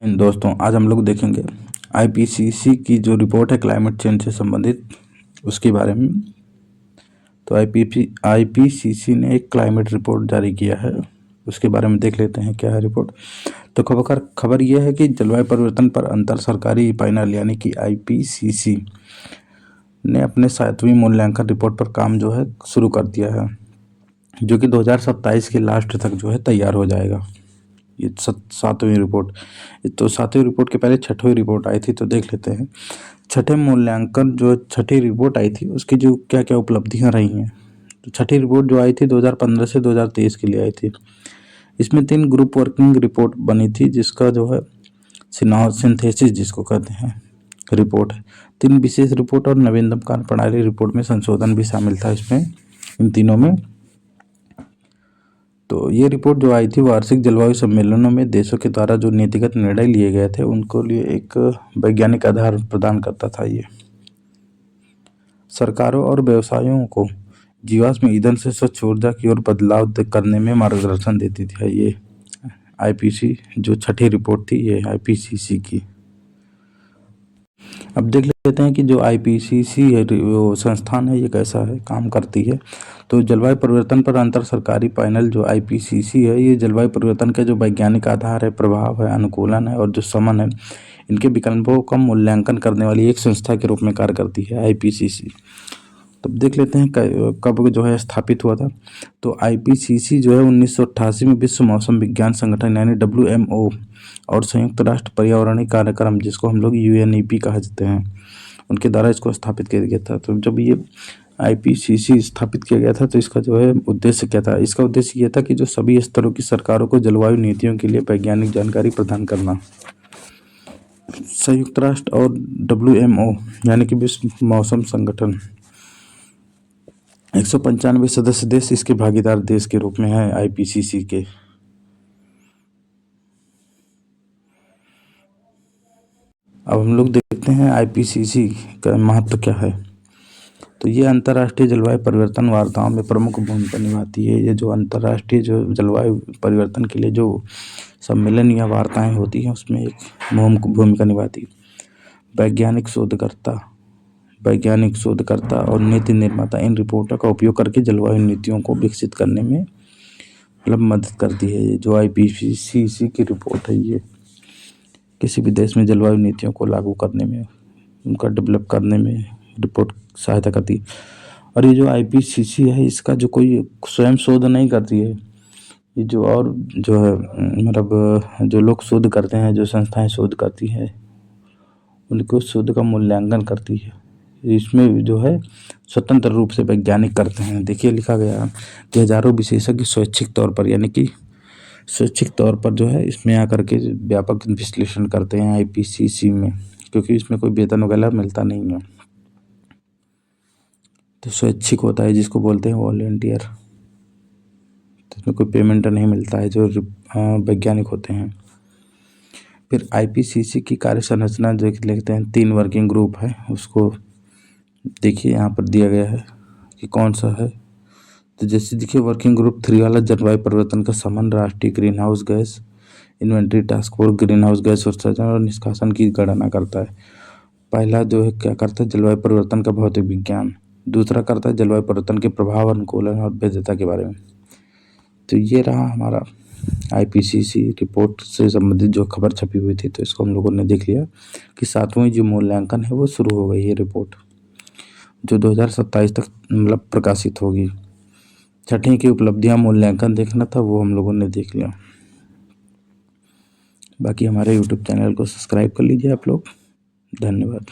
दोस्तों, आज हम लोग देखेंगे आईपीसीसी की जो रिपोर्ट है क्लाइमेट चेंज से संबंधित उसके बारे में। तो आईपीसीसी ने एक क्लाइमेट रिपोर्ट जारी किया है, उसके बारे में देख लेते हैं क्या है रिपोर्ट। तो खबर यह है कि जलवायु परिवर्तन पर अंतर सरकारी पैनल यानी कि आईपीसीसी ने अपने 7वीं मूल्यांकन रिपोर्ट पर काम जो है शुरू कर दिया है, जो कि 2027 के लास्ट तक जो है तैयार हो जाएगा। ये 7वीं रिपोर्ट, तो 7वीं रिपोर्ट के पहले 6वीं रिपोर्ट आई थी, तो देख लेते हैं। छठे मूल्यांकन जो 6ठी रिपोर्ट आई थी उसकी जो क्या क्या उपलब्धियां रही हैं। तो 6ठी रिपोर्ट जो आई थी 2015 से 2023 के लिए आई थी। इसमें 3 ग्रुप वर्किंग रिपोर्ट बनी थी, जिसका जो है सिंथेसिस जिसको कहते हैं रिपोर्ट है। 3 विशेष रिपोर्ट और नवीनतम कार्यप्रणाली रिपोर्ट में संशोधन भी शामिल था इसमें, इन तीनों में। तो ये रिपोर्ट जो आई थी वार्षिक जलवायु सम्मेलनों में देशों के द्वारा जो नीतिगत निर्णय लिए गए थे उनको लिए एक वैज्ञानिक आधार प्रदान करता था। ये सरकारों और व्यवसायों को जीवाश्म ईंधन से स्वच्छ ऊर्जा की ओर बदलाव करने में मार्गदर्शन देती थी। ये आईपीसी जो 6ठी रिपोर्ट थी ये आईपीसीसी की। अब देख लेते हैं कि जो आईपीसीसी वो संस्थान है ये कैसा है, काम करती है। तो जलवायु परिवर्तन पर अंतर सरकारी पैनल जो आईपीसीसी है, ये जलवायु परिवर्तन के जो वैज्ञानिक आधार है, प्रभाव है, अनुकूलन है और जो समन है, इनके विकल्पों का मूल्यांकन करने वाली एक संस्था के रूप में कार्य करती है आईपीसीसी। तब देख लेते हैं कब जो है स्थापित हुआ था। तो आईपीसीसी जो है 1988 में विश्व मौसम विज्ञान संगठन यानी WMO और संयुक्त राष्ट्र पर्यावरणीय कार्यक्रम जिसको हम लोग UNEP कहते हैं, उनके द्वारा इसको स्थापित किया गया था। तो जब ये आईपीसीसी स्थापित किया गया था तो इसका जो है उद्देश्य क्या था। इसका उद्देश्य ये था कि जो सभी स्तरों की सरकारों को जलवायु नीतियों के लिए वैज्ञानिक जानकारी प्रदान करना। संयुक्त राष्ट्र और WMO यानी कि विश्व मौसम संगठन 195 सदस्य देश इसके भागीदार देश के रूप में है आईपीसीसी के। अब हम लोग देखते हैं आईपीसीसी का महत्व क्या है। तो ये अंतर्राष्ट्रीय जलवायु परिवर्तन वार्ताओं में प्रमुख भूमिका निभाती है। ये जो अंतर्राष्ट्रीय जो जलवायु परिवर्तन के लिए जो सम्मेलन या वार्ताएं होती हैं उसमें एक भूमिका निभाती है। वैज्ञानिक शोधकर्ता और नीति निर्माता इन रिपोर्टों का उपयोग करके जलवायु नीतियों को विकसित करने में मतलब मदद करती है। ये जो आईपीसीसी की रिपोर्ट है ये किसी भी देश में जलवायु नीतियों को लागू करने में, उनका डेवलप करने में रिपोर्ट सहायता करती है। और ये जो आईपीसीसी है इसका जो कोई स्वयं शोध नहीं करती है, ये जो और जो है मतलब जो लोग शोध करते हैं, जो संस्थाएं शोध करती हैं, उनको शोध का मूल्यांकन करती है। इसमें जो है स्वतंत्र रूप से वैज्ञानिक करते हैं। देखिए लिखा गया है कि हजारों विशेषज्ञ स्वैच्छिक तौर पर यानी कि स्वैच्छिक तौर पर जो है इसमें आकर के व्यापक विश्लेषण करते हैं आईपीसीसी में, क्योंकि इसमें कोई वेतन वगैरह मिलता नहीं है। तो स्वैच्छिक होता है जिसको बोलते हैं वॉलंटियर, तो इसमें कोई पेमेंट नहीं मिलता है जो वैज्ञानिक होते हैं। फिर आईपीसीसी की कार्य संरचना देख लेते हैं। 3 वर्किंग ग्रुप है, उसको देखिए यहाँ पर दिया गया है कि कौन सा है। तो जैसे देखिए वर्किंग ग्रुप 3 वाला जलवायु परिवर्तन का समन, राष्ट्रीय green house gas inventory task force green house gas उत्सर्जन और निष्कासन की गणना करता है। पहला जो है क्या करता है, जलवायु परिवर्तन का भौतिक विज्ञान। दूसरा करता है जलवायु परिवर्तन के प्रभाव, अनुकूलन और वैधता के बारे में। तो ये रहा हमारा आईपीसीसी रिपोर्ट से संबंधित जो खबर छपी हुई थी। तो इसको हम लोगों ने देख लिया कि 7वीं जो मूल्यांकन है वो शुरू हो गई है रिपोर्ट, जो 2027 तक मतलब प्रकाशित होगी। 6ठी की उपलब्धियां मूल्यांकन देखना था वो हम लोगों ने देख लिया। बाकी हमारे YouTube चैनल को सब्सक्राइब कर लीजिए आप लोग। धन्यवाद।